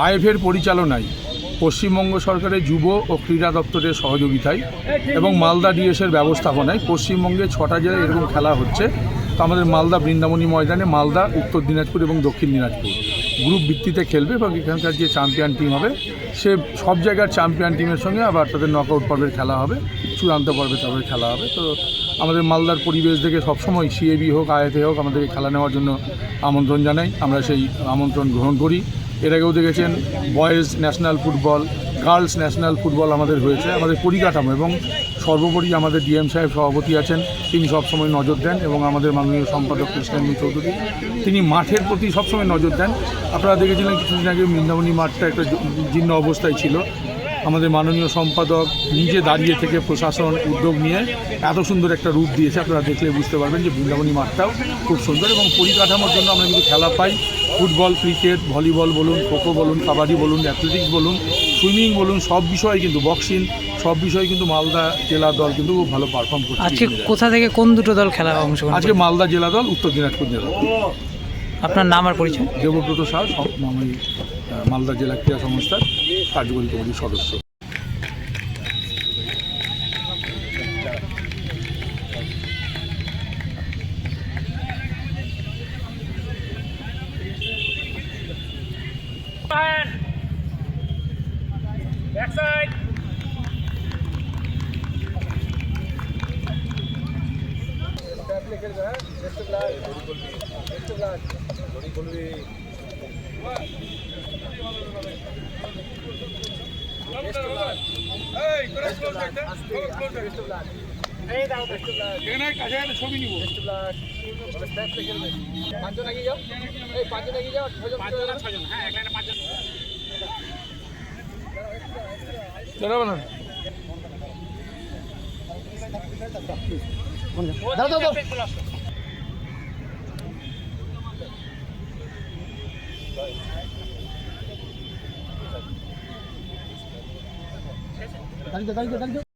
আইএফের পরিচালনায় পশ্চিমবঙ্গ সরকারের যুব ও ক্রীড়া দপ্তরের সহযোগিতায় এবং মালদা ডিএসের ব্যবস্থাপনায় পশ্চিমবঙ্গে 6টা জেলায় এরকম খেলা হচ্ছে। তো আমাদের মালদা বৃন্দাবনী ময়দানে মালদা, উত্তর দিনাজপুর এবং দক্ষিণ দিনাজপুর গ্রুপ ভিত্তিতে খেলবে এবং এখানকার যে চ্যাম্পিয়ন টিম হবে সে সব জায়গার চ্যাম্পিয়ন টিমের সঙ্গে আবার তাদের নকআউট পর্বের খেলা হবে, চূড়ান্ত পর্বে তাদের খেলা হবে। তো আমাদের মালদার পরিবেশ দেখে সবসময় সিএবি হোক, আইএফএ হোক আমাদেরকে খেলা নেওয়ার জন্য আমন্ত্রণ জানাই। আমরা সেই আমন্ত্রণ গ্রহণ করি। এর আগেও দেখেছেন boys national football, girls national football আমাদের হয়েছে। আমাদের পরিকাঠামো এবং সর্বোপরি আমাদের ডিএম সাহেব সভাপতি আছেন, তিনি সবসময় নজর দেন এবং আমাদের মাননীয় সম্পাদক কৃষ্ণেন্দু চৌধুরী তিনি মাঠের প্রতি সবসময় নজর দেন। আপনারা দেখেছিলেন কিছুদিন আগে বৃন্দাবনী মাঠটা একটা জীর্ণ অবস্থায় ছিল। আমাদের মাননীয় সম্পাদক নিজে দাঁড়িয়ে থেকে প্রশাসন উদ্যোগ নিয়ে এত সুন্দর একটা রূপ দিয়েছে। আপনারা দেখলে বুঝতে পারবেন যে বৃন্দাবনী মাঠটাও খুব সুন্দর এবং পরিকাঠামোর জন্য আমরা কিন্তু খেলা পাই। ফুটবল, ক্রিকেট, ভলিবল বলুন, খোখো বলুন, কাবাডি বলুন, অ্যাথলেটিক্স বলুন, সুইমিং বলুন, সব বিষয়ে কিন্তু বক্সিং, সব বিষয়ে কিন্তু মালদা জেলা দল কিন্তু খুব ভালো পারফর্ম করছে। আজকে কোথা থেকে কোন দুটো দল খেলা অংশগ্রহণ? আজকে মালদা জেলা দল, উত্তর দিনাজপুর জেলা। আপনার নাম আর পরিচয়? দেবব্রত শাহ, আমি মালদা জেলা ক্রীড়া সংস্থার কার্যকরী কমিটির সদস্য। Backside. ছবি নিব। পাঁচজন এগিয়ে যাও, এই পাঁচজন এগিয়ে যাও, ছজন, হ্যাঁ এক লাইনে পাঁচজন। দাঁড়িয়ে